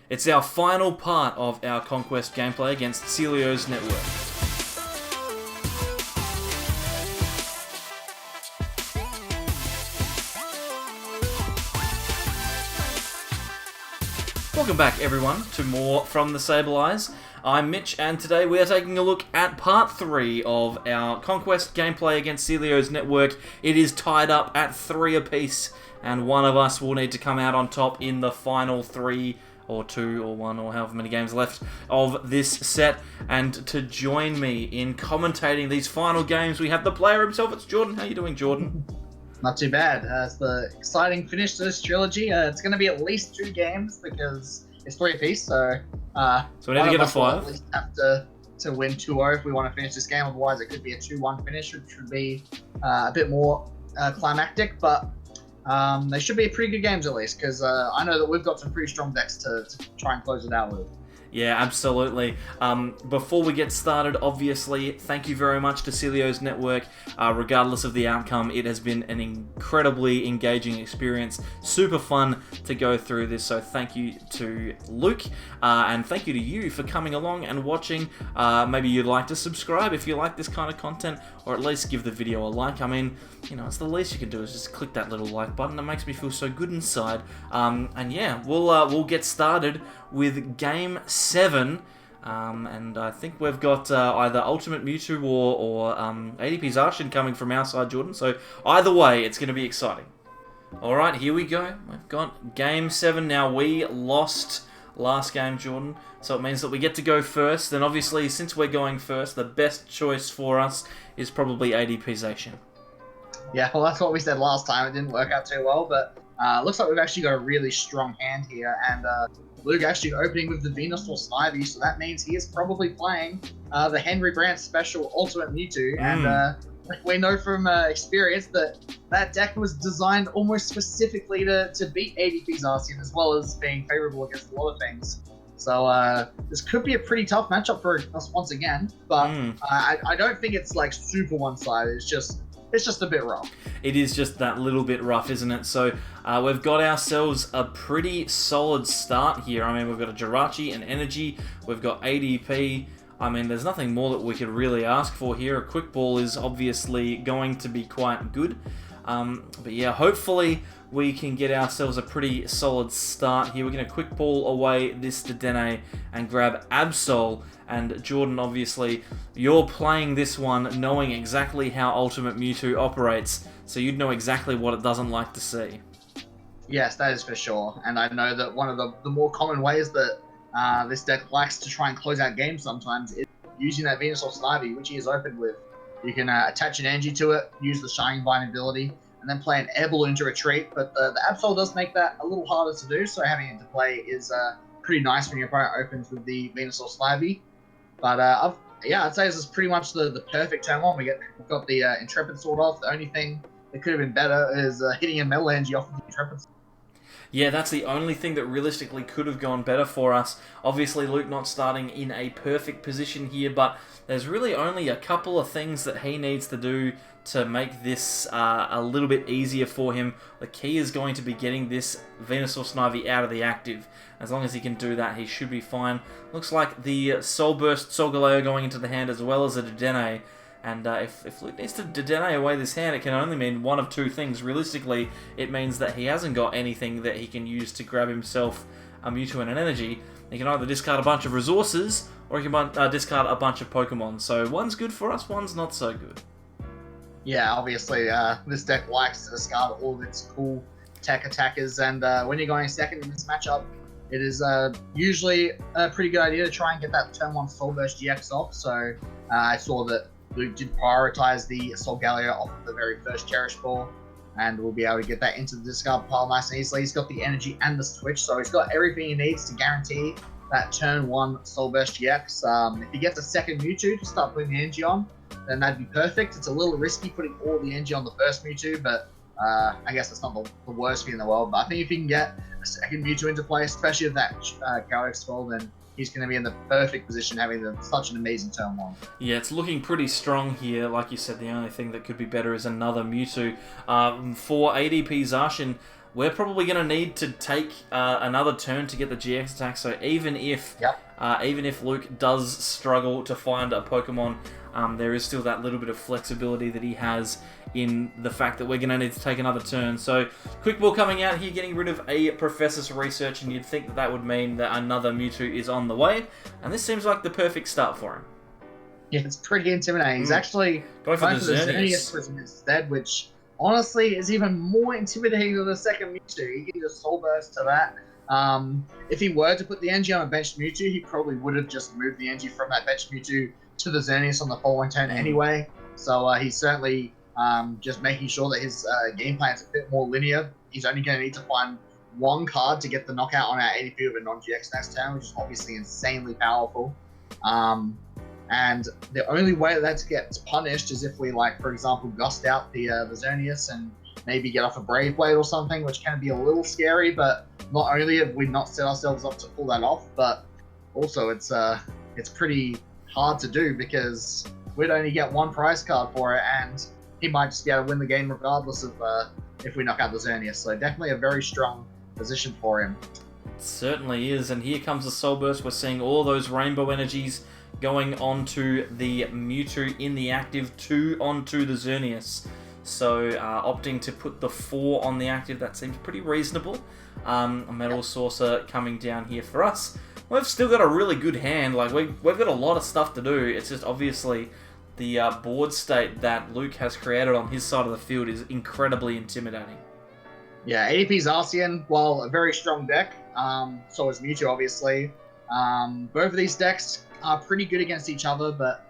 It's our final part of our Conquest gameplay against Celio's network. Welcome back, everyone, to more from the SAbleyes. I'm Mitch, and today we are taking a look at part 3 of our Conquest gameplay against Celio's network. It is tied up at 3 apiece, and one of us will need to come out on top in the final 3 or 2 or 1 or however many games left of this set. And to join me in commentating these final games, we have the player himself. It's Jordan. How are you doing, Jordan? Not too bad. It's the exciting finish to this trilogy. It's going to be at least 2 games because it's 3 apiece. So we need to get a 5. At least have to win 2-0 if we want to finish this game. Otherwise, it could be a 2-1 finish, which would be a bit more climactic. But they should be pretty good games at least, because I know that we've got some pretty strong decks to try and close it out with. Yeah, absolutely. Before we get started, obviously, thank you very much to Celio's network. Regardless of the outcome, it has been an incredibly engaging experience. Super fun to go through this, so thank you to Luke, and thank you to you for coming along and watching. Maybe you'd like to subscribe if you like this kind of content, or at least give the video a like. I mean, you know, it's the least you can do is just click that little like button. It makes me feel so good inside. And yeah, we'll get started with Game 7. And I think we've got either Ultimate Mewtwo or ADP Zarshin coming from our side, Jordan. So either way, it's going to be exciting. Alright, here we go. We've got Game 7 now. We lost last game, Jordan. So it means that we get to go first. And obviously, since we're going first, the best choice for us is probably ADP Zarshin. Yeah, well, that's what we said last time. It didn't work out too well, but looks like we've actually got a really strong hand here. And Luke actually opening with the Venusaur Snivy, so that means he is probably playing the Henry Brandt Special Ultimate Mewtwo. And we know from experience that that deck was designed almost specifically to beat ADP Zarshin, as well as being favorable against a lot of things. So this could be a pretty tough matchup for us once again, but I don't think it's like super one-sided. It's just a bit rough. It is just that little bit rough, isn't it? So we've got ourselves a pretty solid start here. I mean, we've got a Jirachi, an Energy, we've got ADP. I mean, there's nothing more that we could really ask for here. A Quick Ball is obviously going to be quite good. But yeah, hopefully we can get ourselves a pretty solid start here. We're going to Quick Ball away this Dedenne and grab Absol. And Jordan, obviously, you're playing this one knowing exactly how Ultimate Mewtwo operates, so you'd know exactly what it doesn't like to see. Yes, that is for sure. And I know that one of the more common ways that this deck likes to try and close out games sometimes is using that Venusaur Snivy, which he is opened with. You can attach an energy to it, use the Shining Vine ability, and then play an Air Balloon to retreat. But the Absol does make that a little harder to do, so having it to play is pretty nice when your opponent opens with the Venusaur Snivy. But I'd say this is pretty much the perfect turn one. We've got the Intrepid Sword off. The only thing that could have been better is hitting a Metal Energy off of the Intrepid Sword. Yeah, that's the only thing that realistically could have gone better for us. Obviously, Luke not starting in a perfect position here, but there's really only a couple of things that he needs to do to make this a little bit easier for him. The key is going to be getting this Venusaur Snivy out of the active. As long as he can do that, he should be fine. Looks like the Soul Burst Solgaleo going into the hand as well as a Dedenne. And if Luke needs to Dedenne away this hand, it can only mean one of 2 things. Realistically, it means that he hasn't got anything that he can use to grab himself a Mewtwo and an Energy. He can either discard a bunch of resources, or he can discard a bunch of Pokemon. So one's good for us, one's not so good. Yeah, obviously, this deck likes to discard all of its cool tech attackers, and when you're going second in this matchup, it is usually a pretty good idea to try and get that turn 1 Soul Burst GX off. So I saw that Luke did prioritize the Solgaleo off of the very first Cherish Ball, and we'll be able to get that into the discard pile nice and easily. He's got the Energy and the Switch, so he's got everything he needs to guarantee that turn 1 Soul Burst GX. If he gets a second Mewtwo to start putting the energy on, then that'd be perfect. It's a little risky putting all the energy on the first Mewtwo, but I guess it's not the worst thing in the world. But I think if he can get a second Mewtwo into play, especially with that Chaotic Swirl, then he's going to be in the perfect position, having such an amazing turn 1. Yeah, it's looking pretty strong here. Like you said, the only thing that could be better is another Mewtwo. For ADP Zarshin, we're probably going to need to take another turn to get the GX attack. So even if Luke does struggle to find a Pokemon, there is still that little bit of flexibility that he has in the fact that we're going to need to take another turn. So Quick Ball coming out here, getting rid of a Professor's Research, and you'd think that that would mean that another Mewtwo is on the way. And this seems like the perfect start for him. Yeah, it's pretty intimidating. He's actually going for the Xerneas Prism instead, which honestly is even more intimidating than the second Mewtwo. He can just Soul Burst to that. If he were to put the energy on a benched Mewtwo, he probably would have just moved the energy from that benched Mewtwo to the Xerneas on the following turn anyway. So he's certainly just making sure that his game plan is a bit more linear. He's only going to need to find one card to get the knockout on our ADP of a non-GX next turn, which is obviously insanely powerful. And the only way that gets punished is if we, like, for example, gust out the Xerneas and maybe get off a Brave Blade or something, which can be a little scary. But not only have we not set ourselves up to pull that off, but also it's pretty hard to do because we'd only get one prize card for it, and he might just be able to win the game regardless of if we knock out the Xerneas. So definitely a very strong position for him. It certainly is, and here comes the Soul Burst. We're seeing all those Rainbow Energies going onto the Mewtwo in the active, 2 onto the Xerneas. So opting to put the 4 on the active, that seems pretty reasonable. A Metal Saucer coming down here for us. We've still got a really good hand. Like we've got a lot of stuff to do. It's just obviously the board state that Luke has created on his side of the field is incredibly intimidating. Yeah, ADP's Arceus, while a very strong deck, so is Mewtwo, obviously. Both of these decks are pretty good against each other, but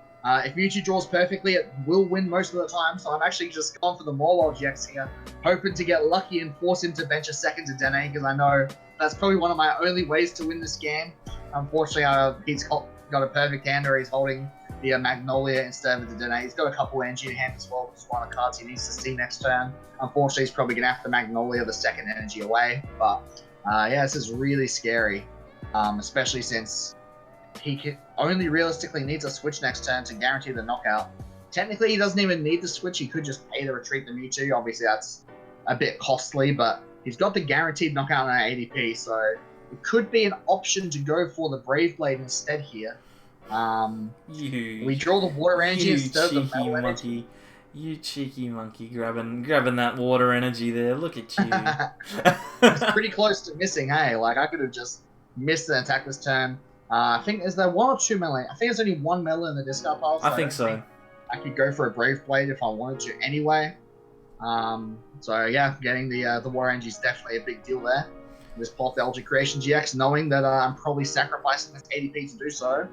if Mewtwo draws perfectly, it will win most of the time. So I'm actually just going for the Mawile GX here, hoping to get lucky and force him to bench a second to Dene, because I know that's probably one of my only ways to win this game. Unfortunately, he's got a perfect hand where he's holding the Magnolia instead of the Dene. He's got a couple energy in hand as well, which is one of the cards he needs to see next turn. Unfortunately, he's probably going to have to Magnolia the second energy away. But yeah, this is really scary, especially since he only realistically needs a switch next turn to guarantee the knockout. Technically, he doesn't even need the switch. He could just pay to retreat the Mewtwo. Obviously, that's a bit costly, but he's got the guaranteed knockout on our ADP, so it could be an option to go for the Brave Blade instead here. We draw the Water Energy instead of the Metal Energy. You cheeky monkey, grabbing that water energy there. Look at you. It's pretty close to missing, hey? Like, I could have just missed an attack this turn. I think, is there 1 or 2 melee? I think there's only 1 melee in the discard pile. So I think so. I could go for a Brave Blade if I wanted to anyway. So yeah, getting the Water Energy is definitely a big deal there. Just pop the Ultra Creation GX, knowing that I'm probably sacrificing this ADP to do so.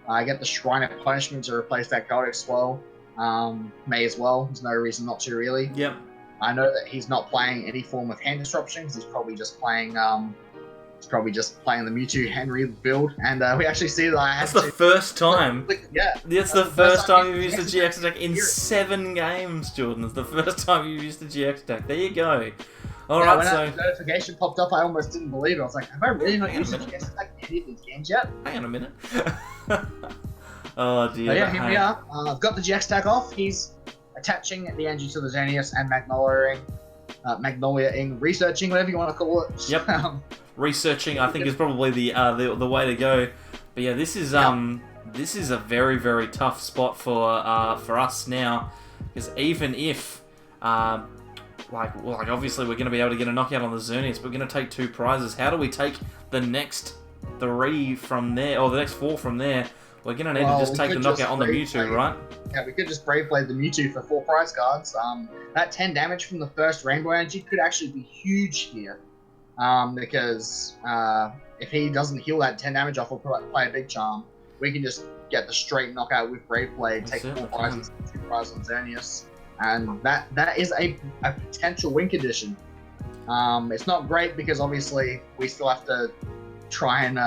I get the Shrine of Punishment to replace that Chaotic Swell. May as well. There's no reason not to, really. Yep. I know that he's not playing any form of hand disruption because he's probably just playing the Mewtwo Henry build, and we actually see that I had That's the first time. Yeah. That's the first time you've used the GX attack in 7 games, Jordan. It's the first time you've used the GX attack. There you go. Alright, when so that notification popped up, I almost didn't believe it. I was like, have I really not used the GX attack in any of these games yet? Hang on a minute. Oh dear. So yeah, here we are. I've got the GX tag off. He's attaching the energy to the Xerneas and Magnolia-ing, researching, whatever you want to call it. Yep. Researching, I think, is probably the way to go. But yeah, this is a very, very tough spot for us now, because even if like obviously we're going to be able to get a knockout on the Xerneas, but we're going to take 2 prizes. How do we take the next 3 from there, or the next 4 from there? We're going to need to just take the knockout on the Mewtwo, right? Yeah, we could just Brave Blade the Mewtwo for 4 prize cards. That 10 damage from the first Rainbow Energy could actually be huge here. Because if he doesn't heal that 10 damage off or play a Big Charm, we can just get the straight knockout with Brave Blade, take 4 prizes, 2 prizes on Xerneas. And that is a potential win condition. It's not great because obviously we still have to try and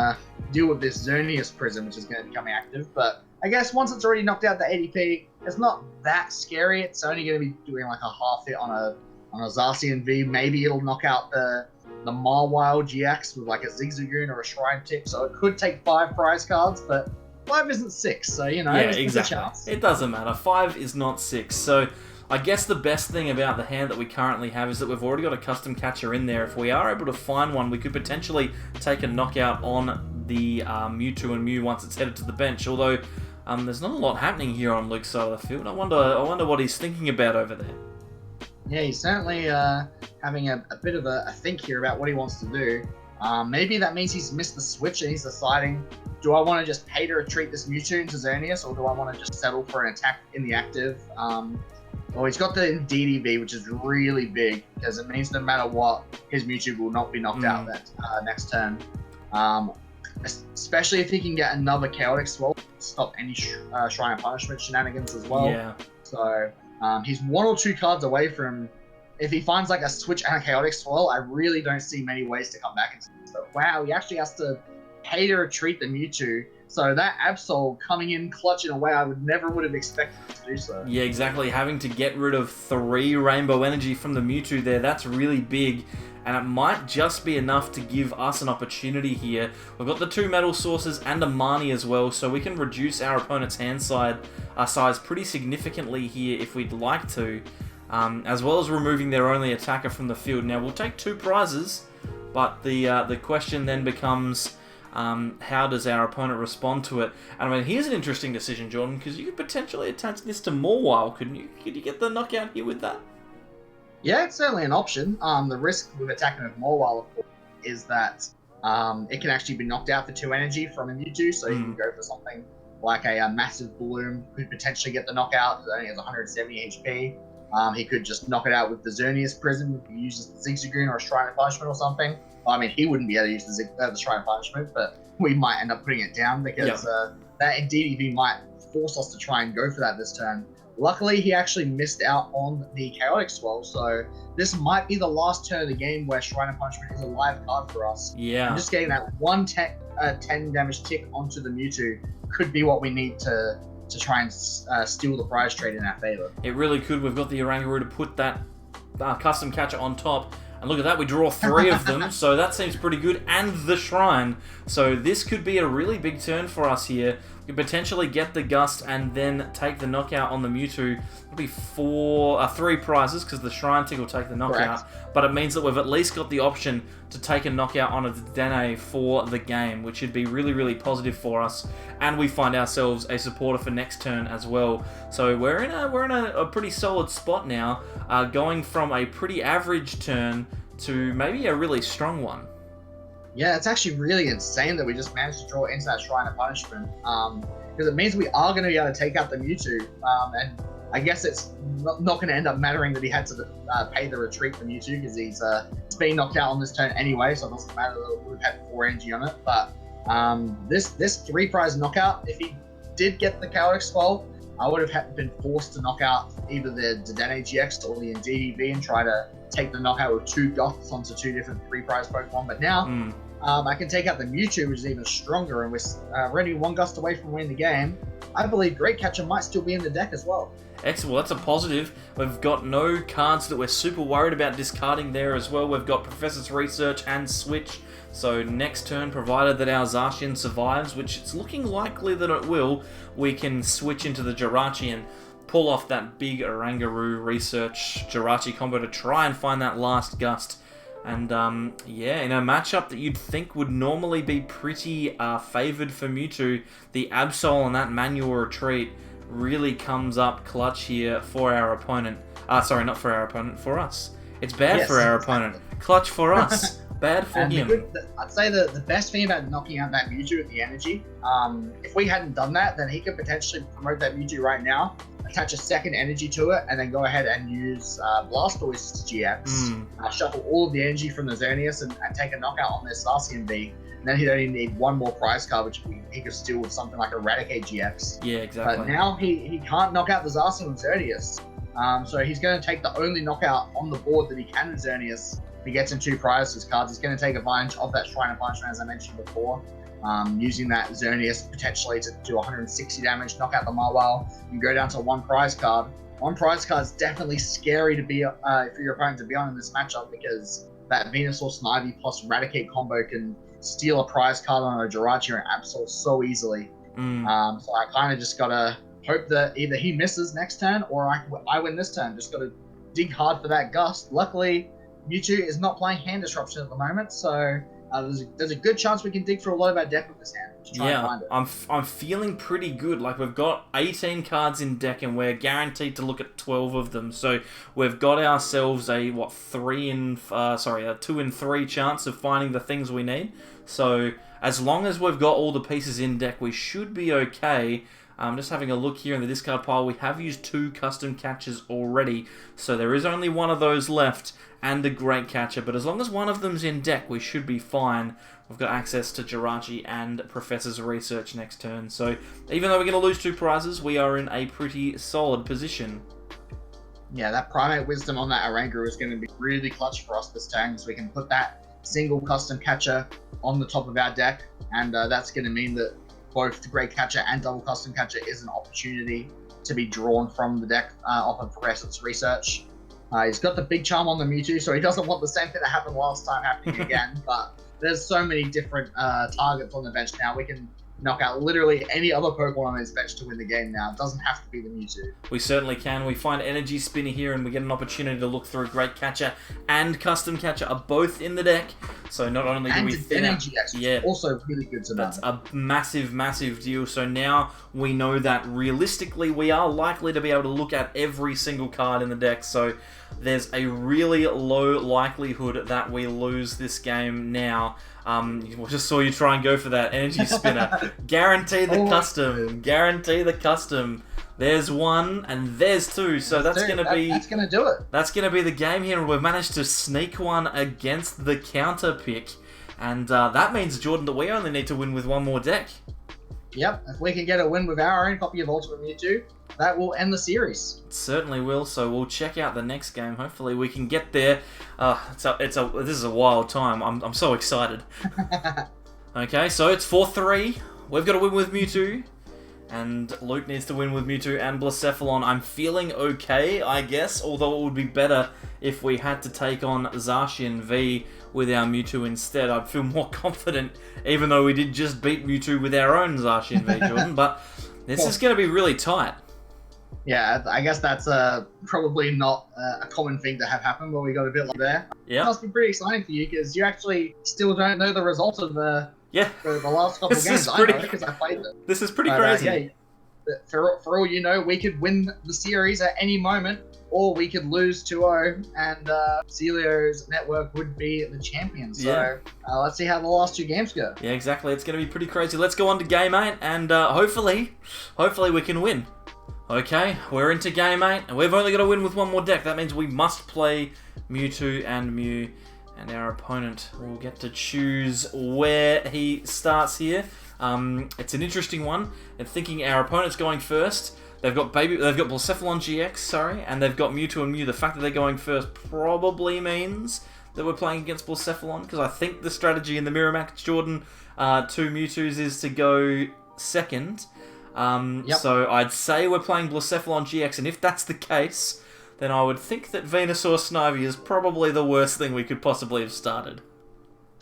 deal with this Xerneas Prism, which is going to be becoming active. But I guess once it's already knocked out the ADP, it's not that scary. It's only going to be doing like a half hit on a Zacian V. Maybe it'll knock out the Mawile GX with like a Zigzagoon or a Shrine Tip. So it could take 5 prize cards, but 5 isn't 6. So, you know, yeah, it's exactly. a chance. It doesn't matter. 5 is not 6. So I guess the best thing about the hand that we currently have is that we've already got a custom catcher in there. If we are able to find one, we could potentially take a knockout on the Mewtwo and Mew once it's headed to the bench. Although there's not a lot happening here on Luke's side of the field. I wonder what he's thinking about over there. Yeah, he's certainly having a bit of a think here about what he wants to do. Maybe that means he's missed the switch and he's deciding, do I want to just pay to retreat this Mewtwo into Xerneas, or do I want to just settle for an attack in the active? Well, he's got the DDV, which is really big, because it means no matter what, his Mewtwo will not be knocked out that next turn. Especially if he can get another Chaotic Swell to stop any Shrine of Punishment shenanigans as well. Yeah. So he's 1 or 2 cards away from... If he finds like a switch and a Chaotic Swell, I really don't see many ways to come back into this. But wow, he actually has to pay to retreat the Mewtwo. So that Absol coming in clutch in a way I never would have expected to do so. Yeah, exactly. Having to get rid of 3 Rainbow Energy from the Mewtwo there, that's really big. And it might just be enough to give us an opportunity here. We've got the 2 metal sources and a Marnie as well, so we can reduce our opponent's hand size pretty significantly here if we'd like to. As well as removing their only attacker from the field. Now, we'll take 2 prizes, but the question then becomes, how does our opponent respond to it? And I mean, here's an interesting decision, Jordan, because you could potentially attach this to Mawile, couldn't you? Could you get the knockout here with that? Yeah, it's certainly an option. The risk with attacking with Mawile, of course, is that it can actually be knocked out for 2 energy from a Mewtwo, so you can go for something like a massive Bloom, could potentially get the knockout, it only has 170 HP. He could just knock it out with the Xerneas Prism if he uses the Zigzagoon or a Shrine of Punishment or something. Well, I mean, he wouldn't be able to use the Shrine of Punishment, but we might end up putting it down because that DDV might force us to try and go for that this turn. Luckily, he actually missed out on the Chaotic Swell, so this might be the last turn of the game where Shrine of Punishment is a live card for us. Yeah. And just getting that 10 damage tick onto the Mewtwo could be what we need to try and steal the prize trade in our favor. It really could. We've got the Oranguru to put that custom catcher on top. And look at that, we draw 3 of them, so that seems pretty good. And the Shrine. So this could be a really big turn for us here. We could potentially get the Gust and then take the knockout on the Mewtwo. It'll be 3 prizes, because the Shrine Tick will take the knockout. Correct. But it means that we've at least got the option to take a knockout on a Dedenne for the game, which should be really, really positive for us. And we find ourselves a supporter for next turn as well. So we're in a pretty solid spot now, going from a pretty average turn to maybe a really strong one. Yeah, it's actually really insane that we just managed to draw into that Shrine of Punishment, because it means we are going to be able to take out the Mewtwo, and I guess it's not going to end up mattering that he had to pay the retreat for Mewtwo, because he's being knocked out on this turn anyway, so it doesn't matter that we've had 4 energy on it. But this 3 prize knockout, if he did get the Chaotic Swell, I would have been forced to knock out either the Dedenne GX or the DDV and try to take the knockout with 2 Goths onto 2 different 3 prize Pokemon. But now I can take out the Mewtwo, which is even stronger, and we're only 1 Gust away from winning the game. I believe Great Catcher might still be in the deck as well. Excellent. Well, that's a positive. We've got no cards that we're super worried about discarding there as well. We've got Professor's Research and Switch. So next turn, provided that our Zacian survives, which it's looking likely that it will, we can switch into the Jirachi and pull off that big Oranguru Research Jirachi combo to try and find that last Gust. And yeah, in a matchup that you'd think would normally be pretty favoured for Mewtwo, the Absol and that Manual Retreat really comes up clutch here for our opponent. Sorry, not for our opponent, for us. It's bad for our opponent. Clutch for us. Bad for him. I'd say the best thing about knocking out that Mewtwo with the energy, if we hadn't done that, then he could potentially promote that Mewtwo right now, attach a 2nd energy to it, and then go ahead and use Blastoise GX, shuffle all of the energy from the Xerneas and take a knockout on this Zacian V. And then he'd only need 1 more prize card, which he could steal with something like Eradicate GX. Yeah, exactly. But now he can't knock out the Zacian with Xerneas. So he's going to take the only knockout on the board that he can with Xerneas. He gets in 2 prizes cards. He's going to take advantage of that Shrine of Punishment, as I mentioned before, using that Xerneas potentially to do 160 damage, knock out the Mawile, and go down to 1 prize card. 1 prize card is definitely scary to be for your opponent to be on in this matchup, because that Venusaur Snivy plus Eradicate combo can steal a prize card on a Jirachi or an Absol so easily. So I kind of just got to hope that either he misses next turn or I win this turn. Just got to dig hard for that gust. Luckily, Mewtwo is not playing hand disruption at the moment, so there's a good chance we can dig through a lot of our deck with this hand to try and find it. I'm feeling pretty good. Like, we've got 18 cards in deck, and we're guaranteed to look at 12 of them. So we've got ourselves a 2 in 3 chance of finding the things we need. So as long as we've got all the pieces in deck, we should be okay. Just having a look here in the discard pile, we have used 2 custom catchers already, so there is only one of those left, and a great catcher, but as long as one of them's in deck, we should be fine. We've got access to Jirachi and Professor's Research next turn, so even though we're going to lose 2 prizes, we are in a pretty solid position. Yeah, that Primate Wisdom on that Oranguru is going to be really clutch for us this turn, so we can put that single custom catcher on the top of our deck, and that's going to mean that both the Great Catcher and Double Custom Catcher is an opportunity to be drawn from the deck off of Professor's Research. He's got the Big Charm on the Mewtwo, so he doesn't want the same thing that happened last time happening again, but there's so many different targets on the bench now. We can knock out literally any other Pokemon on his bench to win the game now. It doesn't have to be the Mewtwo. We certainly can. We find Energy Spinner here, and we get an opportunity to look through Great Catcher and Custom Catcher are both in the deck. So not only do we thin out... Yeah, also really good to know. That's a massive, massive deal. So now we know that realistically we are likely to be able to look at every single card in the deck. So there's a really low likelihood that we lose this game now. We just saw you try and go for that Energy Spinner. Guarantee the custom. Guarantee the custom. There's 1 and there's 2. So that's going to be... That's going to do it. That's going to be the game here. And we've managed to sneak one against the counter pick. And that means, Jordan, that we only need to win with 1 more deck. Yep. If we can get a win with our own copy of Ultimate Mewtwo, that will end the series. It certainly will. So we'll check out the next game. Hopefully we can get there. This is a wild time. I'm so excited. Okay, so it's 4-3. We've got to win with Mewtwo. And Luke needs to win with Mewtwo and Blacephalon. I'm feeling okay, I guess, although it would be better if we had to take on Zacian V with our Mewtwo instead. I'd feel more confident, even though we did just beat Mewtwo with our own Zacian V, Jordan. But this is going to be really tight. Yeah, I guess that's probably not a common thing to have happen, but we got a bit like there. Yeah. It must be pretty exciting for you, because you actually still don't know the result of the last couple of games. I know, because I played them. This is pretty crazy. For all you know, we could win the series at any moment, or we could lose 2-0, and Celio's network would be the champion. So let's see how the last 2 games go. Yeah, exactly. It's going to be pretty crazy. Let's go on to Game 8, and hopefully we can win. Okay, we're into Game 8, and we've only got to win with 1 more deck. That means we must play Mewtwo and Mew, and our opponent will get to choose where he starts here. It's an interesting one. And thinking our opponent's going first. They've got Blacephalon GX, and they've got Mewtwo and Mew. The fact that they're going first probably means that we're playing against Blacephalon, because I think the strategy in the Mirror Match, Jordan, 2 Mewtwo's is to go second. So I'd say we're playing Blacephalon GX, and if that's the case, then I would think that Venusaur Snivy is probably the worst thing we could possibly have started.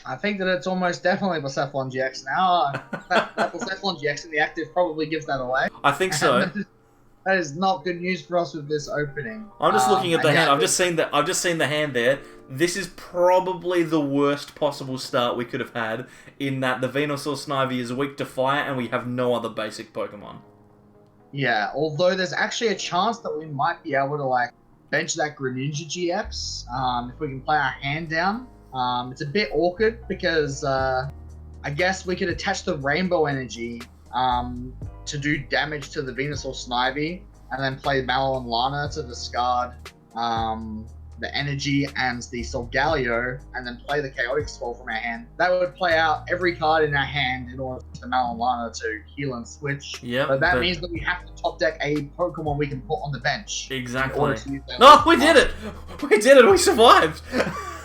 I think that it's almost definitely Blacephalon GX now. That Blacephalon GX in the active probably gives that away. I think so. That is not good news for us with this opening. I'm just looking at the hand. I've just seen the hand there. This is probably the worst possible start we could have had, in that the Venusaur Snivy is weak to fire and we have no other basic Pokemon. Yeah, although there's actually a chance that we might be able to bench that Greninja GX if we can play our hand down. It's a bit awkward because I guess we could attach the Rainbow Energy to do damage to the Venusaur Snivy, and then play Mallow and Lana to discard the Energy and the Solgaleo, and then play the Chaotic Swell from our hand. That would play out every card in our hand in order for Mallow and Lana to heal and switch. Yep, but that means that we have to top deck a Pokemon we can put on the bench. Exactly. No, we did it! We did it! We survived!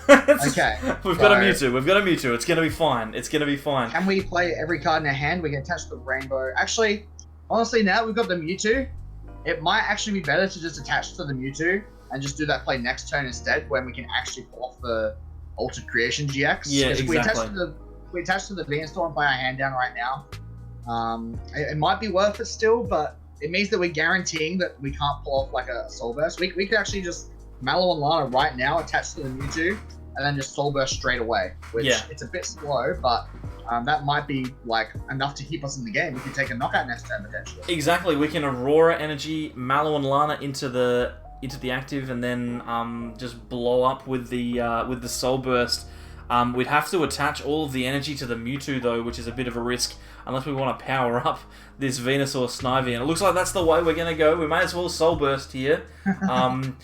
Okay. We've got a Mewtwo. It's gonna be fine. Can we play every card in our hand? We can attach the Rainbow. Actually, honestly, now we've got the Mewtwo, it might actually be better to just attach to the Mewtwo and just do that play next turn instead, when we can actually pull off the Altered Creation GX. Yeah, exactly. If we attach to the Venusaur and play our hand down right now, it might be worth it still, but it means that we're guaranteeing that we can't pull off like a Soul Burst. We could actually just Mallow and Lana right now attached to the Mewtwo, and then just Soul Burst straight away. Which it's a bit slow, but that might be like enough to keep us in the game. We could take a knockout next turn potentially. Exactly. We can Aurora Energy Mallow and Lana into the active, and then just blow up with the Soul Burst. We'd have to attach all of the energy to the Mewtwo though, which is a bit of a risk unless we want to power up this Venusaur Snivy, and it looks like that's the way we're going to go. We may as well Soul Burst here. And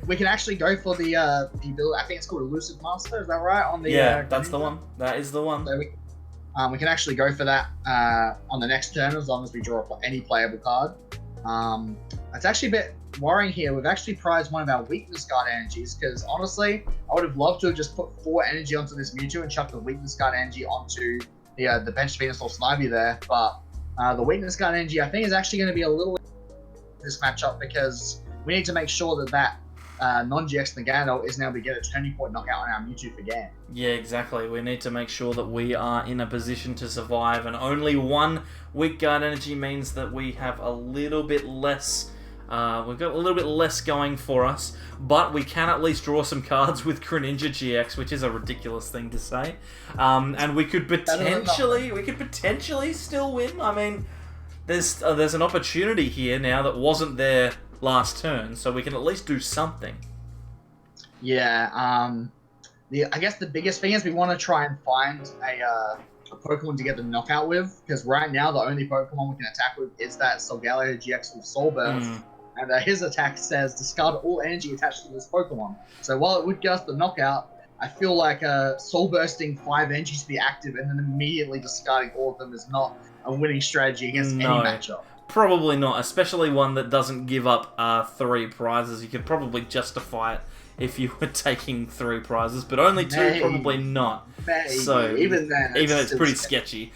we can actually go for the ability, I think it's called Elusive Master, is that right? On the that's the one. That is the one. So we can actually go for that on the next turn as long as we draw any playable card. It's actually a bit worrying here. We've actually prized one of our Weakness Guard energies because honestly, I would have loved to have just put 4 energy onto this Mewtwo and chucked the Weakness Guard energy onto the bench Venusaur Snivy there, but the Weakness Guard energy I think is actually going to be a little this matchup because we need to make sure that non-GX Nagano is now to get a turning point knockout on our Mewtwo for game. Yeah, exactly. We need to make sure that we are in a position to survive, and only 1 Weak Guard energy means that we have a little bit less. We've got a little bit less going for us, but we can at least draw some cards with Greninja GX, which is a ridiculous thing to say. And we could potentially still win. I mean, there's an opportunity here now that wasn't there last turn, so we can at least do something. Yeah. I guess the biggest thing is we want to try and find a Pokemon to get the knockout with, because right now the only Pokemon we can attack with is that Solgaleo GX with Soul Burst. And his attack says discard all energy attached to this Pokemon. So while it would get us the knockout, I feel like Soul Bursting 5 energy to be active and then immediately discarding all of them is not a winning strategy against any matchup. Probably not, especially one that doesn't give up 3 prizes. You could probably justify it if you were taking 3 prizes, but only 2, probably not. So even then, it's pretty sketchy.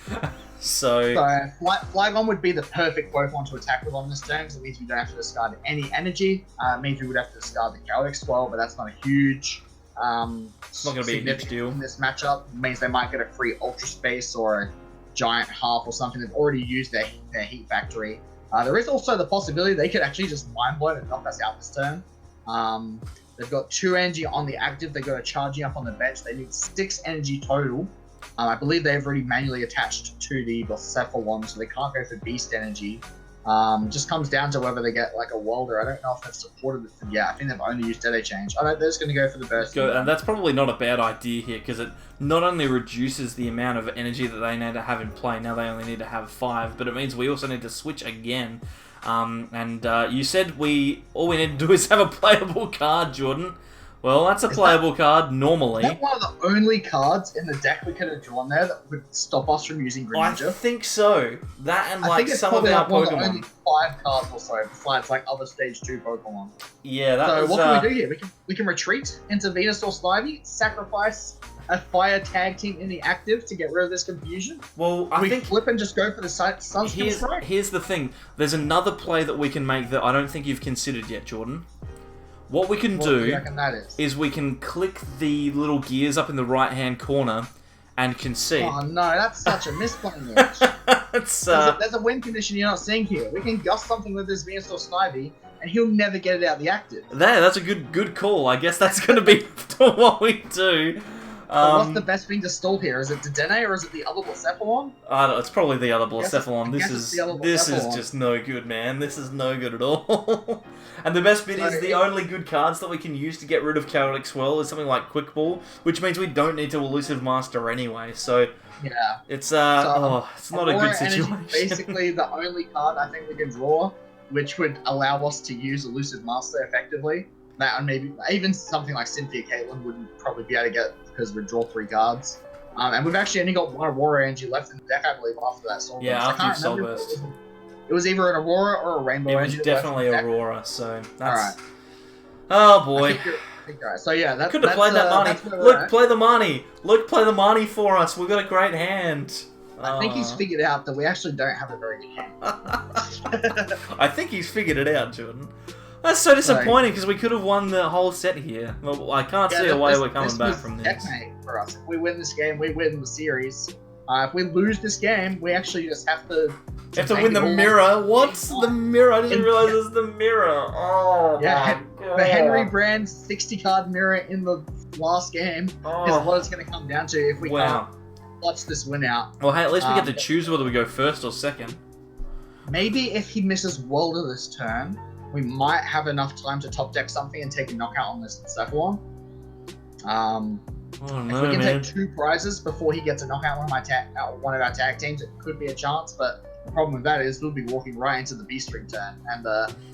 So Flygon would be the perfect Pokemon to attack with on this turn, because it means we don't have to discard any energy. It means we would have to discard the Chaotic Swell, but that's not a huge it's not going to be a huge deal in this matchup. It means they might get a free Ultra Space or a Giant Half or something. They've already used their Heat Factory. There is also the possibility they could actually just Mind Blow and knock us out this turn. They've got 2 energy on the active. They've got a charging up on the bench. They need 6 energy total. I believe they've already manually attached to the Blacephalon, so they can't go for Beast Energy. Just comes down to whether they get like a Welder. I don't know if they've supported it. Yeah, I think they've only used Dede Change. I know they're just going to go for the Burst. And that's probably not a bad idea here, because it not only reduces the amount of energy that they need to have in play, now they only need to have 5, but it means we also need to switch again. You said all we need to do is have a playable card, Jordan. Well, that's a playable card, normally. Is that one of the only cards in the deck we could have drawn there that would stop us from using Greninja? I think so. That and like some of our Pokemon. Only 5 cards or so, besides like other Stage 2 Pokemon. Yeah, So what can we do here? We can retreat into Venusaur Snivy, sacrifice a Fire Tag Team in the active to get rid of this confusion. Well, I think flip and just go for the Sunskill Strike. Here's the thing. There's another play that we can make that I don't think you've considered yet, Jordan. What we can do is we can click the little gears up in the right-hand corner and concede. Oh no, that's such a misplay match. There's a win condition you're not seeing here. We can gust something with this Venusaur Snivy, and he'll never get it out of the active. That's a good call. I guess that's going to be what we do. What's the best thing to stall here? Is it Dedenne or is it the other Blacephalon? I don't know, it's probably the other Blacephalon. This is just no good, man. This is no good at all. And the best bit is the only good cards that we can use to get rid of Chaotic Swell is something like Quick Ball, which means we don't need to Elusive Master anyway. So yeah, it's not a good situation. Basically, the only card I think we can draw, which would allow us to use Elusive Master effectively. That and maybe even something like Cynthia Caitlin wouldn't probably be able to get because we draw 3 cards. And we've actually only got 1 Aurora energy left in the deck, I believe, after that Soul Burst. Yeah, after Soul Burst. It was either an Aurora or a Rainbow energy. It was definitely Aurora, so that's... Alright. Oh, boy. I think you're right. So, yeah, that's... Could have played that Marnie. Look, play the Marnie. Look, play the Marnie for us. We've got a great hand. I think he's figured out that we actually don't have a very good hand. I think he's figured it out, Jordan. That's so disappointing because we could have won the whole set here. Well, I can't see a way we're coming back from this. Checkmate for us. If we win this game, we win the series. If we lose this game, we actually just have to... You have to win the mirror? What's the mirror? I didn't realize it was the mirror. Oh, yeah, my God. The Henry Brand 60-card mirror in the last game is what it's going to come down to if we can't clutch this win out. Well, hey, at least we get to choose whether we go first or second. Maybe if he misses Welder this turn, we might have enough time to top deck something and take a knockout on this Cephalon. If we can take 2 prizes before he gets a knockout one of our tag teams, it could be a chance, but the problem with that is we'll be walking right into the B-string turn, and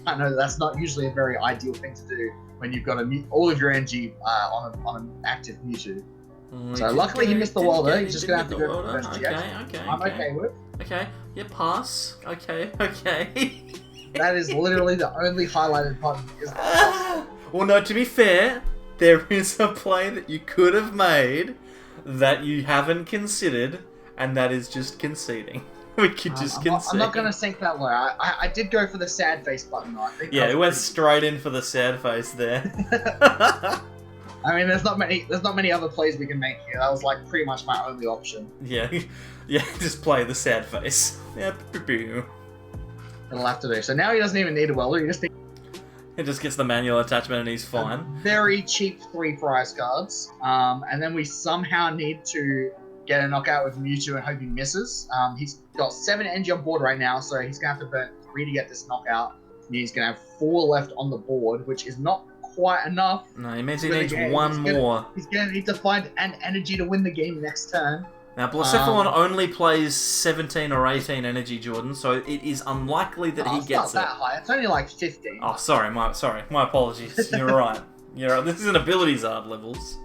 I know that's not usually a very ideal thing to do when you've got all of your energy on an active Mewtwo. So luckily he missed the Welder. He's just gonna have to go for the first GX. I'm okay with. Okay, yeah, pass. Okay. That is literally the only highlighted part. Well, no, to be fair, there is a play that you could have made that you haven't considered, and that is just conceding. We could just concede. I'm not going to sink that low. I did go for the sad face button, though. I think it went straight in for the sad face there. I mean, there's not many other plays we can make here. That was like pretty much my only option. Yeah, just play the sad face. Yeah, It'll have to do. So now he doesn't even need a Welder. He just gets the manual attachment and he's fine. Very cheap 3 prize cards. And then we somehow need to get a knockout with Mewtwo and hope he misses. He's got 7 energy on board right now, so he's going to have to burn 3 to get this knockout. He's going to have 4 left on the board, which is not quite enough. No, it means he needs 1 more. He's going to need to find an energy to win the game next turn. Now, Blacephalon only plays 17 or 18 energy, Jordan, so it is unlikely that he gets it. It's not that high. It's only like 15. Oh, sorry. My apologies. You're right. This is an abilities art levels.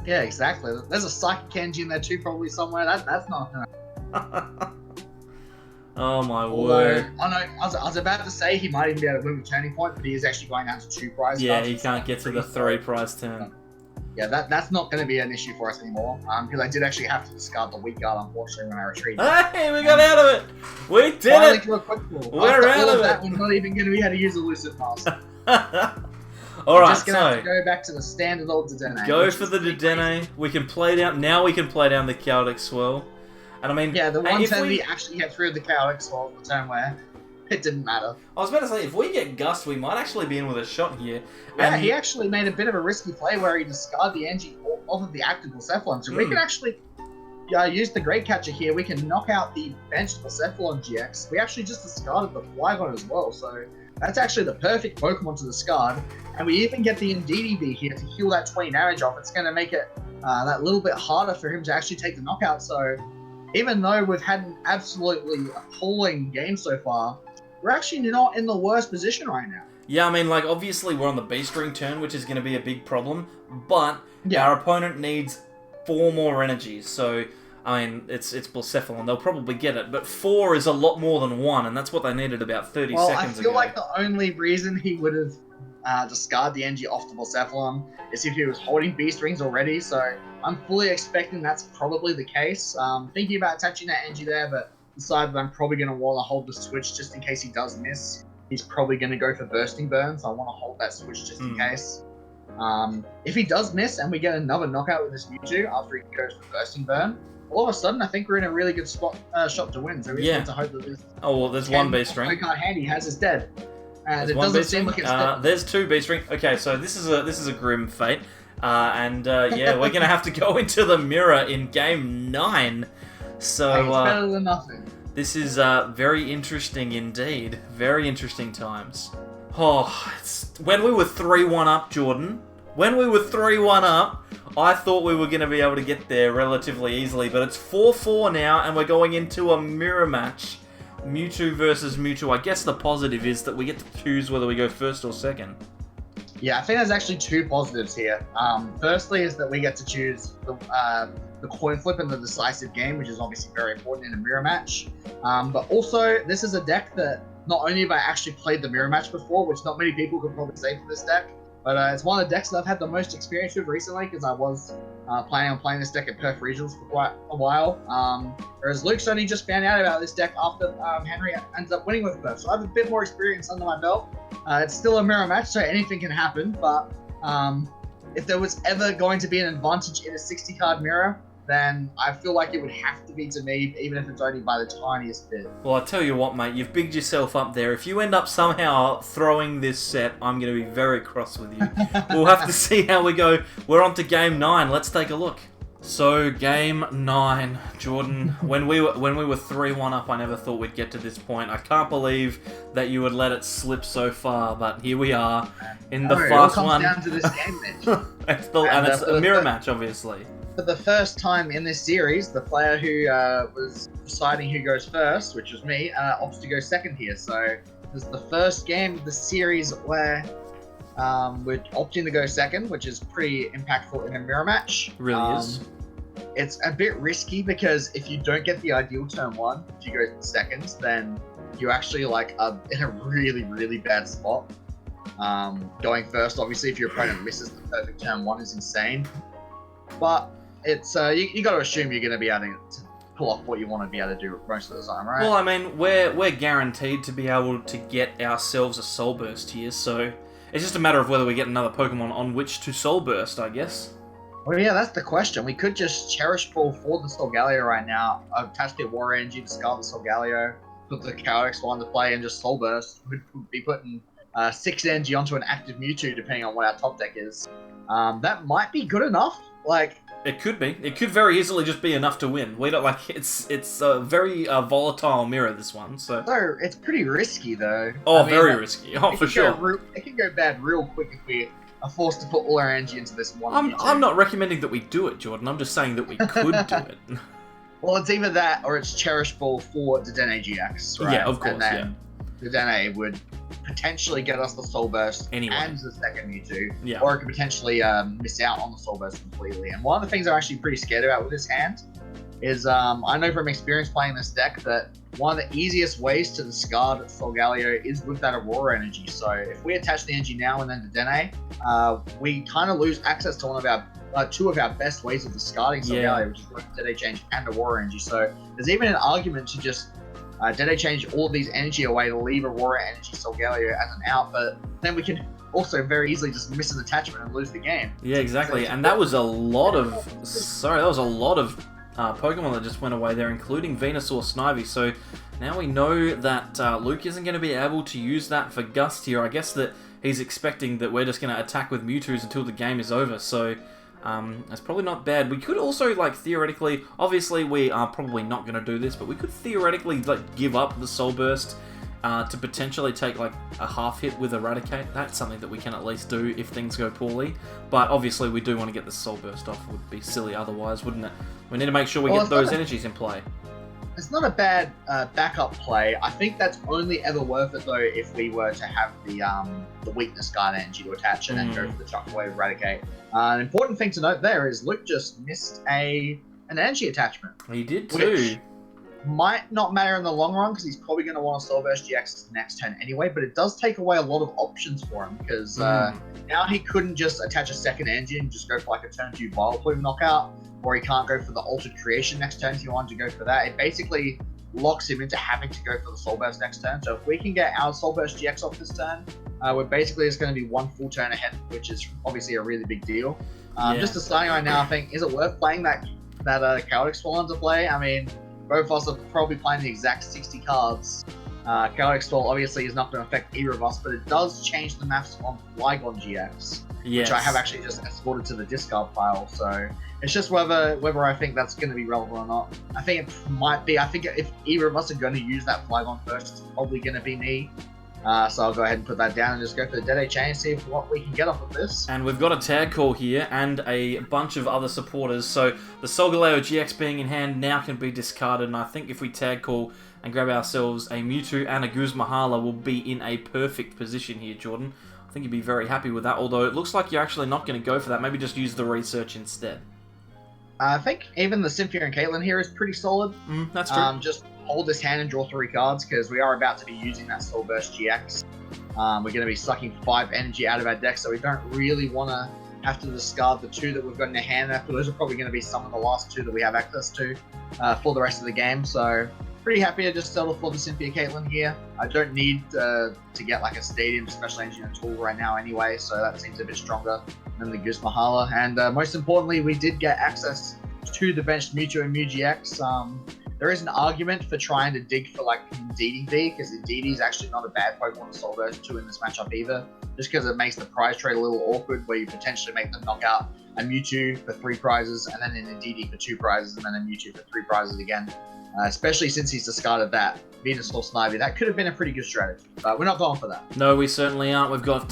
Yeah, exactly. There's a Psychic Energy in there too, probably somewhere. That's not gonna... Oh my word. Oh no, I was about to say he might even be able to win with Turning Point, but he is actually going down to 2 prize cards. Yeah, he can't get to the 3 prize turn. Yeah, that's not going to be an issue for us anymore, because I did actually have to discard the weak guard, unfortunately, when I retreated. Hey, we got out of it! We did finally it! Through a quick pull. We're out of it! We're not even going to be able to use Elusive Mask. Alright, just going to have to go back to the standard old Dedenne. Go for the Dedenne. We can play down the Chaotic Swirl. And I mean... Yeah, the one turn we actually get through the Chaotic Swirl, the turn where it didn't matter. I was about to say, if we get Gust, we might actually be in with a shot here. Yeah, he actually made a bit of a risky play where he discarded the energy off of the active Blacephalon. So we can actually use the Great Catcher here. We can knock out the benched Blacephalon GX. We actually just discarded the Flygon as well. So that's actually the perfect Pokemon to discard. And we even get the Indeedee here to heal that 20 damage off. It's going to make it that little bit harder for him to actually take the knockout. So even though we've had an absolutely appalling game so far, we're actually not in the worst position right now. Yeah, I mean, like, obviously we're on the B-string turn, which is going to be a big problem, but our opponent needs 4 more energies, so, I mean, it's Blacephalon, they'll probably get it, but 4 is a lot more than 1, and that's what they needed about 30 seconds ago. I feel like the only reason he would have discarded the energy off the Blacephalon is if he was holding B-strings already, so I'm fully expecting that's probably the case. Thinking about attaching that energy there, but decided that I'm probably going to want to hold the switch just in case he does miss. He's probably going to go for Bursting Burn, so I want to hold that switch just in case. If he does miss and we get another knockout with this Mewtwo after he goes for Bursting Burn, all of a sudden I think we're in a really good shot to win. So we just need to hope that this... Oh, well, there's 1 B-string. card hand he has is dead. And it doesn't seem like it's dead. There's 2 B-string. Okay, so this is a grim fate. Yeah, we're going to have to go into the mirror in game 9. So, it's better than nothing. This is very interesting indeed. Very interesting times. Oh, when we were 3-1 up, Jordan, when we were 3-1 up, I thought we were going to be able to get there relatively easily, but it's 4-4 now, and we're going into a mirror match. Mewtwo versus Mewtwo. I guess the positive is that we get to choose whether we go first or second. Yeah, I think there's actually 2 positives here. Firstly is that we get to choose the coin flip in the decisive game, which is obviously very important in a mirror match. But also, this is a deck that not only have I actually played the mirror match before, which not many people could probably say for this deck, but it's one of the decks that I've had the most experience with recently because I was planning on playing this deck at Perth Regionals for quite a while. Whereas Luke's only just found out about this deck after Henry ended up winning with Perth. So I have a bit more experience under my belt. It's still a mirror match, so anything can happen, but if there was ever going to be an advantage in a 60-card mirror, then I feel like it would have to be to me, even if it's only by the tiniest bit. Well, I tell you what, mate, you've bigged yourself up there. If you end up somehow throwing this set, I'm going to be very cross with you. We'll have to see how we go. We're on to Game 9. Let's take a look. So, Game 9, Jordan. When we were 3-1 up, I never thought we'd get to this point. I can't believe that you would let it slip so far, but here we are in the fast one. It all comes down to this game match. It's a mirror match, obviously. For the first time in this series, the player who was deciding who goes first, which was me, opts to go second here. So this is the first game of the series where we're opting to go second, which is pretty impactful in a mirror match. Really is. It's a bit risky because if you don't get the ideal turn one, if you go second, then you actually like are in a really, really bad spot. Going first, obviously, if your opponent misses the perfect turn one is insane. But it's you got to assume you're going to be able to pull off what you want to be able to do most of the time, right? Well, I mean, we're guaranteed to be able to get ourselves a Soul Burst here, so it's just a matter of whether we get another Pokemon on which to Soul Burst, I guess. Well, yeah, that's the question. We could just Cherish Ball for the Solgaleo right now, attach the War Energy, discard the Solgaleo, put the Chaotix one to play, and just Soul Burst. We'd be putting 6 energy onto an active Mewtwo, depending on what our top deck is. That might be good enough. Like, it could be. It could very easily just be enough to win. We don't like it's a very volatile mirror, this one. So it's pretty risky though. Oh, very risky. Oh, for sure. It can go bad real quick if we are forced to put all our energy into this one. I'm not recommending that we do it, Jordan. I'm just saying that we could do it. Well, it's either that or it's Cherish Ball for Dedenne GX, right? Yeah, of course. And then Dedenne would potentially get us the Soul Burst anyway, and the second Mewtwo, yeah. Or it could potentially miss out on the Soul Burst completely. And one of the things I'm actually pretty scared about with this hand is I know from experience playing this deck that one of the easiest ways to discard Solgaleo is with that Aurora energy. So if we attach the energy now and then to Dedenne, we kind of lose access to one of our two of our best ways of discarding Solgaleo, which is both Dedenne Change and Aurora energy. So there's even an argument to just Dedenne Change all of these energy away to leave Aurora energy Solgaleo as an out, but then we can also very easily just miss an attachment and lose the game. Yeah, exactly. And that was a lot of Pokemon that just went away there, including Venusaur Snivy. So now we know that Luke isn't going to be able to use that for Gust here. I guess that he's expecting that we're just going to attack with Mewtwo's until the game is over. So that's probably not bad. We could also, like, theoretically, obviously we are probably not going to do this, but we could theoretically, like, give up the Soul Burst to potentially take, like, a half hit with Eradicate. That's something that we can at least do if things go poorly. But obviously we do want to get the Soul Burst off. It would be silly otherwise, wouldn't it? We need to make sure we get those energies in play. It's not a bad backup play. I think that's only ever worth it, though, if we were to have the Weakness Guard energy to attach and then go for the Chuck Away Eradicate. An important thing to note there is Luke just missed an energy attachment. He did too. Which might not matter in the long run because he's probably going to want to Soul Burst GX next turn anyway, but it does take away a lot of options for him because now he couldn't just attach a second energy and just go for like a turn 2 Vileplume knockout, or he can't go for the Altered Creation next turn if he wanted to go for that. It basically locks him into having to go for the Soul Burst next turn. So if we can get our Soul Burst GX off this turn, we're basically just going to be one full turn ahead, which is obviously a really big deal. Just deciding right now, I think, is it worth playing that Chaotix Swallow to play? I mean, both of us are probably playing the exact 60 cards. Chaotix Swallow obviously is not going to affect either of us, but it does change the maths on Flygon GX, which I have actually just exported to the discard pile. So it's just whether I think that's going to be relevant or not. I think it might be. I think if either of us are going to use that Flygon first, it's probably going to be me. So I'll go ahead and put that down and just go for the Dedenne Chain and see what we can get off of this. And we've got a tag call here and a bunch of other supporters. So the Solgaleo GX being in hand now can be discarded. And I think if we tag call and grab ourselves a Mewtwo and a Guzmahala, we'll be in a perfect position here, Jordan. I think you'd be very happy with that. Although it looks like you're actually not going to go for that. Maybe just use the research instead. I think even the Cynthia and Caitlin here is pretty solid. That's true. Just hold this hand and draw 3 cards because we are about to be using that Soul Burst GX. We're going to be sucking 5 energy out of our deck, so we don't really want to have to discard the 2 that we've got in our hand. After those are probably going to be some of the last 2 that we have access to for the rest of the game. So pretty happy to just settle for the Cynthia Caitlin here. I don't need to get like a Stadium Special Engineer tool right now anyway, so that seems a bit stronger than the Guzmahala. And most importantly, we did get access to the benched Mewtwo and Mew GX. There is an argument for trying to dig for like Indeedee V, because Indeedee is actually not a bad Pokemon to Soul Burst to in this matchup either, just because it makes the prize trade a little awkward, where you potentially make them knock out a Mewtwo for 3 prizes, and then an Indeedee for 2 prizes, and then a Mewtwo for 3 prizes again. Especially since he's discarded that Venusaur Snivy. That could have been a pretty good strategy, but we're not going for that. No, we certainly aren't. We've got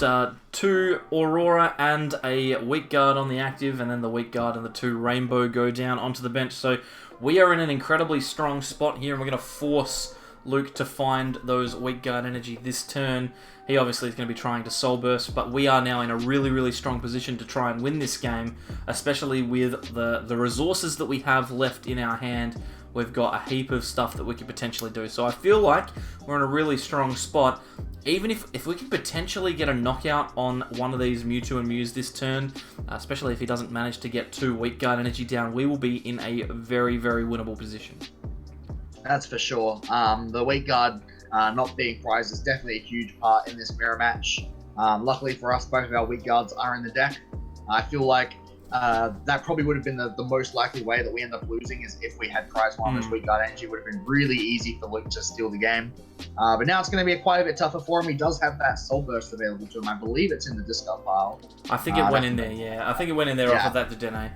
2 Aurora and a Weak Guard on the active, and then the Weak Guard and the 2 Rainbow go down onto the bench. So we are in an incredibly strong spot here, and we're going to force Luke to find those Weak Guard energy this turn. He obviously is going to be trying to Soul Burst, but we are now in a really, really strong position to try and win this game, especially with the resources that we have left in our hand. We've got a heap of stuff that we could potentially do. So I feel like we're in a really strong spot. Even if we can potentially get a knockout on one of these Mewtwo and Mews this turn, especially if he doesn't manage to get 2 Weak Guard energy down, we will be in a very, very winnable position. That's for sure. The Weak Guard not being prized is definitely a huge part in this mirror match. Luckily for us, both of our Weak Guards are in the deck. I feel like that probably would have been the most likely way that we end up losing, is if we had prized one of those Weak Guard energy. It would have been really easy for Luke to steal the game. But now it's going to be quite a bit tougher for him. He does have that Soul Burst available to him. I believe it's in the discard pile. I think it went in there, yeah. I think it went in there off of that Dedenne.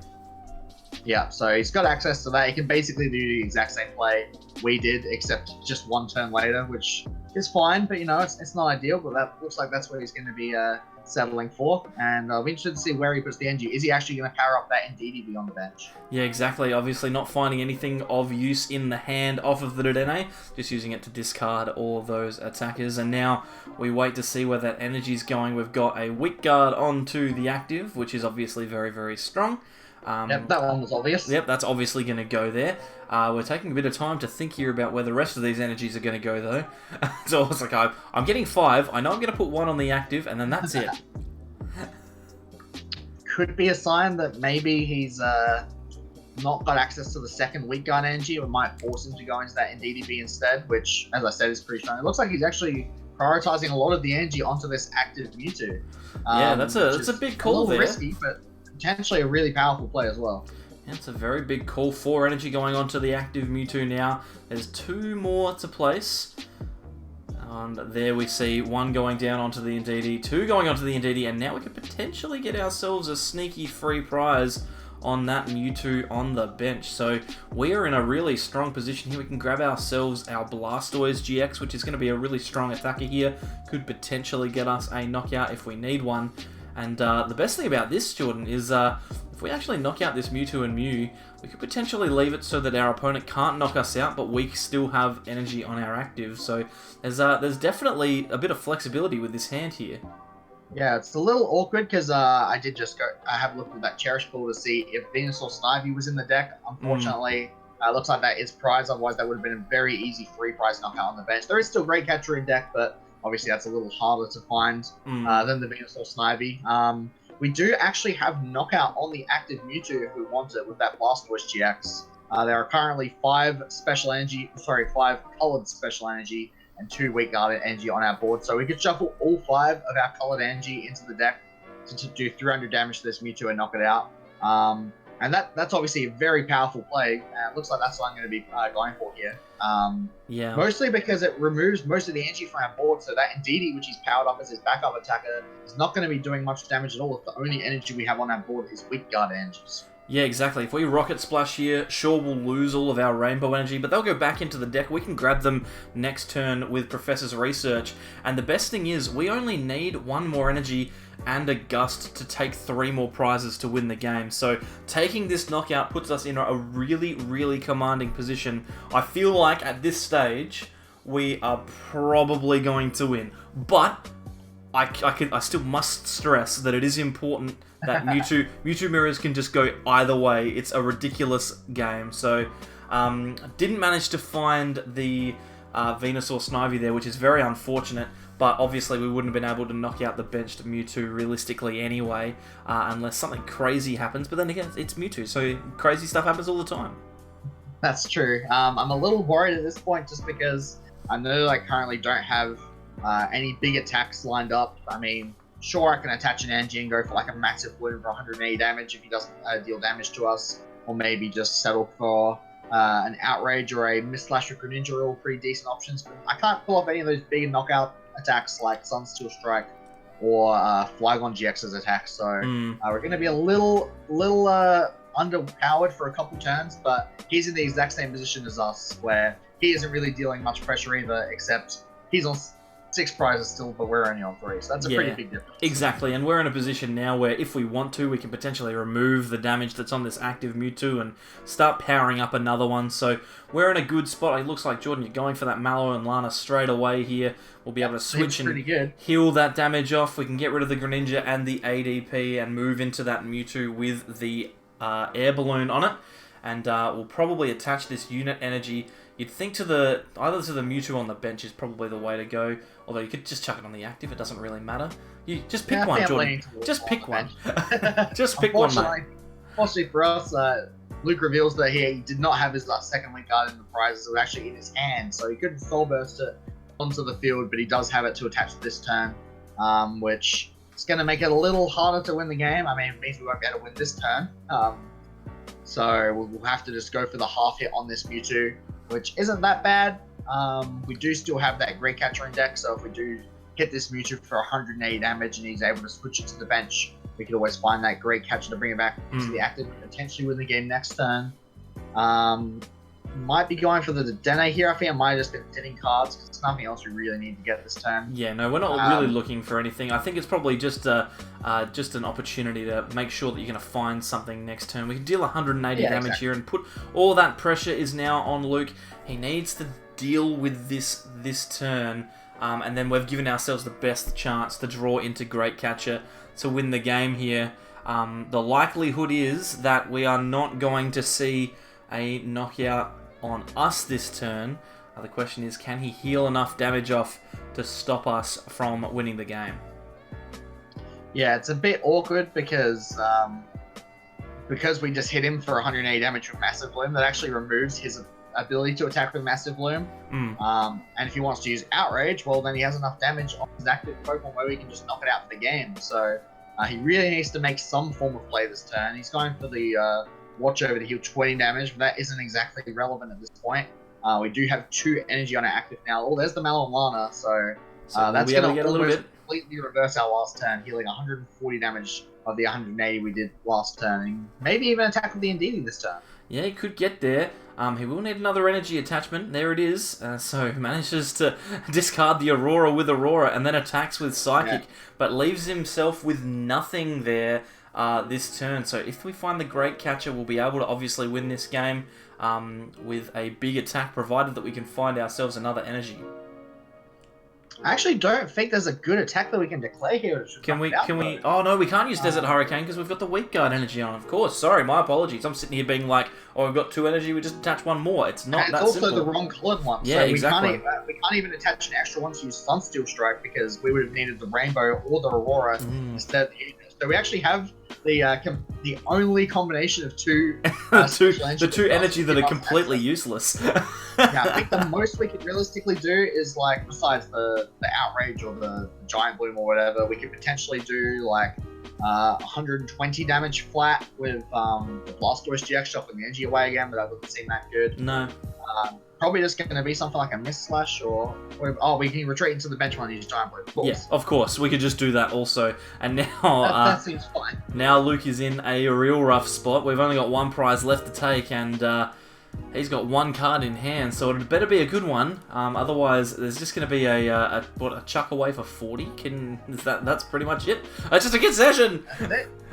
Yeah, so he's got access to that. He can basically do the exact same play we did, except just 1 turn later, which is fine, but it's not ideal, but that looks like that's what he's going to be settling for. And I'll be interested to see where he puts the energy. Is he actually going to power up that Indeedee on the bench? Yeah, exactly. Obviously not finding anything of use in the hand off of the Dedenne, just using it to discard all of those attackers. And now we wait to see where that energy is going. We've got a Weak Guard onto the active, which is obviously very, very strong. Yep, that one was obvious. Yep, that's obviously going to go there. We're taking a bit of time to think here about where the rest of these energies are going to go, though. So it's like, I'm getting 5. I know I'm going to put 1 on the active, and then that's it. Could be a sign that maybe he's not got access to the second Weak Guard energy. It might force him to go into that Indeedee instead, which, as I said, is pretty strong. It looks like he's actually prioritizing a lot of the energy onto this active Mewtwo. Yeah, that's a big call there. Risky, but potentially a really powerful play as well. It's a very big call. 4 energy going on to the active Mewtwo now. There's 2 more to place. And there we see 1 going down onto the Indeedee, 2 going onto the Indeedee, and now we could potentially get ourselves a sneaky free prize on that Mewtwo on the bench. So we are in a really strong position here. We can grab ourselves our Blastoise GX, which is going to be a really strong attacker here. Could potentially get us a knockout if we need one. And the best thing about this, Jordan, is if we actually knock out this Mewtwo and Mew, we could potentially leave it so that our opponent can't knock us out, but we still have energy on our active. So there's definitely a bit of flexibility with this hand here. Yeah, it's a little awkward because I have looked at that Cherish pool to see if Venusaur Snivy was in the deck. Unfortunately, looks like that is prize. Otherwise, that would have been a very easy free prize knockout on the bench. There is still Great Catcher in deck, but obviously that's a little harder to find than the Venusaur Snivy. We do actually have knockout on the active Mewtwo if we want it with that Blastoise GX. There are currently 5 colored special energy and 2 Weak Guard energy on our board. So we could shuffle all 5 of our colored energy into the deck to do 300 damage to this Mewtwo and knock it out. And that's obviously a very powerful play. It looks like that's what I'm going to be going for here. Yeah. Mostly because it removes most of the energy from our board, so that Indeedee, which he's powered up as his backup attacker, is not going to be doing much damage at all if the only energy we have on our board is Weak Guard energies. Yeah, exactly. If we Rocket Splash here, sure, we'll lose all of our Rainbow energy, but they'll go back into the deck. We can grab them next turn with Professor's Research. And the best thing is, we only need 1 more energy and a Gust to take 3 more prizes to win the game. So taking this knockout puts us in a really, really commanding position. I feel like at this stage, we are probably going to win. But I still must stress that it is important that Mewtwo mirrors can just go either way. It's a ridiculous game. So didn't manage to find the Venusaur Snivy there, which is very unfortunate. But obviously we wouldn't have been able to knock out the benched Mewtwo realistically anyway, unless something crazy happens. But then again, it's Mewtwo, so crazy stuff happens all the time. That's true. I'm a little worried at this point just because I know I currently don't have any big attacks lined up. I mean, sure, I can attach an energy and go for like a massive wound for 180 damage if he doesn't deal damage to us. or maybe just settle for an Outrage or a Mistlash or Greninja are all pretty decent options. But I can't pull off any of those big knockout attacks like Sunsteel Strike or Flygon GX's attack. So we're going to be a little underpowered for a couple turns, but he's in the exact same position as us, where he isn't really dealing much pressure either, except he's on 6 prizes still, but we're only on 3, so that's a pretty big difference. Exactly, and we're in a position now where if we want to, we can potentially remove the damage that's on this active Mewtwo and start powering up another one, so we're in a good spot. It looks like, Jordan, you're going for that Mallow and Lana straight away here. We'll be able to switch and heal that damage off. We can get rid of the Greninja and the ADP and move into that Mewtwo with the air balloon on it, and we'll probably attach this unit energy. You'd think either to the Mewtwo on the bench is probably the way to go, although you could just chuck it on the active, it doesn't really matter. You just pick one, Jordan. Just pick one. Just pick one, mate. Unfortunately for us, Luke reveals that he did not have his second Link Guard in the prizes. It was actually in his hand, so he couldn't Soul Burst it onto the field, but he does have it to attach this turn, which is going to make it a little harder to win the game. I mean, it means we won't be able to win this turn. So we'll have to just go for the half hit on this Mewtwo, which isn't that bad. We do still have that Great Catcher in deck, so if we do hit this Mewtwo for 180 damage and he's able to switch it to the bench, we could always find that Great Catcher to bring it back into the active and potentially win the game next turn. Might be going for the Dene here. I think I might have just been thinning cards because there's nothing else we really need to get this turn. Yeah, no, we're not really looking for anything. I think it's probably just an opportunity to make sure that you're going to find something next turn. We can deal 180 damage here and put all that pressure is now on Luke. He needs to deal with this turn, and then we've given ourselves the best chance to draw into Great Catcher to win the game here. The likelihood is that we are not going to see a knockout on us this turn. The question is, can he heal enough damage off to stop us from winning the game? Yeah, it's a bit awkward because we just hit him for 180 damage with Massive Loom. That actually removes his ability to attack with Massive Loom. And if he wants to use Outrage, well, then he has enough damage on his active Pokemon where we can just knock it out for the game. So he really needs to make some form of play this turn. He's going for the Watch Over to heal 20 damage, but that isn't exactly relevant at this point. We do have 2 energy on our active now. Oh, there's the Mallow and Lana, so that's going to almost completely reverse our last turn, healing 140 damage of the 180 we did last turn, and maybe even attack with the Indeedee this turn. Yeah, he could get there. He will need another energy attachment. There it is. So manages to discard the Aurora with Aurora and then attacks with Psychic, but leaves himself with nothing there this turn. So if we find the Great Catcher, we'll be able to obviously win this game with a big attack, provided that we can find ourselves another energy. I actually don't think there's a good attack that we can declare here. Can we? Oh no, we can't use Desert Hurricane because we've got the Weak Guard energy on. Of course, sorry, my apologies. I'm sitting here being like, oh, we've got 2 energy. We just attach 1 more. It's not that simple. It's also the wrong colored one. Yeah, so exactly. We can't even attach an extra one to use Sunsteel Strike because we would have needed the Rainbow or the Aurora instead. So we actually have the only combination of 2 the 2 energy that are completely useless. Yeah, I think the most we could realistically do is, like, besides the Outrage or the Giant Bloom or whatever, we could potentially do like 120 damage flat with the Blastoise GX shot with the energy away again, but that doesn't seem that good. No. Probably just going to be something like a Mist Slash or we can retreat into the bench one and use Giant Bloom. Yeah, of course. We could just do that also. And now... that seems fine. Now Luke is in a real rough spot. We've only got 1 prize left to take, and he's got 1 card in hand, so it better be a good one. Otherwise, there's just going to be a chuck away for 40. That's pretty much it. It's just a concession.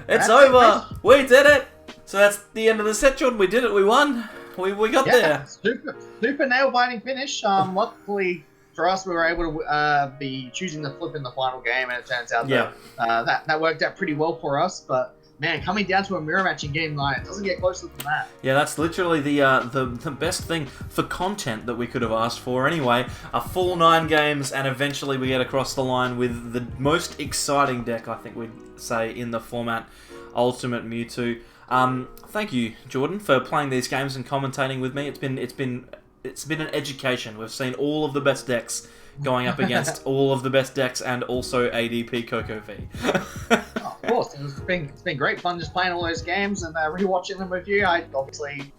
It's over. We did it. So that's the end of the set, Jordan. We did it. We won. We got there. Super nail-biting finish. Luckily for us, we were able to be choosing the flip in the final game, and it turns out that worked out pretty well for us. But man, coming down to a mirror match in game 9, it doesn't get closer than that. Yeah, that's literally the best thing for content that we could have asked for. Anyway, a full 9 games, and eventually we get across the line with the most exciting deck, I think we'd say, in the format, Ultimate Mewtwo. Thank you, Jordan, for playing these games and commentating with me. It's been an education. We've seen all of the best decks going up against all of the best decks, and also ADP Coco V. course. It's been great fun just playing all those games and rewatching them with you. I obviously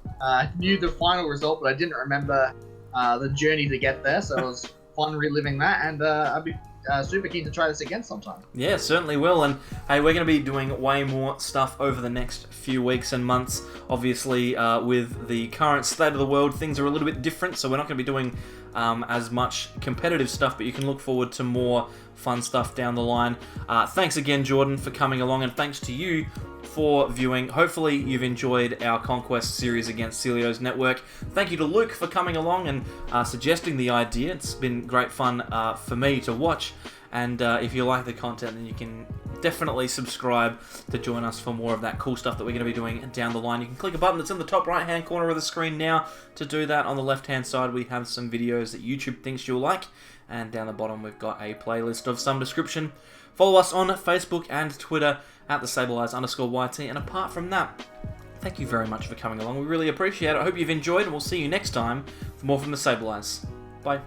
knew the final result, but I didn't remember the journey to get there. So it was fun reliving that, and I'd be super keen to try this again sometime. Yeah, certainly will. And hey, we're going to be doing way more stuff over the next few weeks and months. Obviously, with the current state of the world, things are a little bit different, so we're not going to be doing as much competitive stuff, but you can look forward to more fun stuff down the line. Thanks again, Jordan, for coming along, and thanks to you for viewing. Hopefully you've enjoyed our Conquest series against Celio's network. Thank you to Luke for coming along and suggesting the idea. It's been great fun for me to watch, and if you like the content, then you can definitely subscribe to join us for more of that cool stuff that we're going to be doing down the line. You can click a button that's in the top right hand corner of the screen now to do that. On the left hand side we have some videos that YouTube thinks you'll like, and down the bottom we've got a playlist of some description. Follow us on Facebook and Twitter at @SAbleyes_YT, and apart from that, thank you very much for coming along. We really appreciate it. I hope you've enjoyed, and we'll see you next time for more from the SAbleyes. Bye.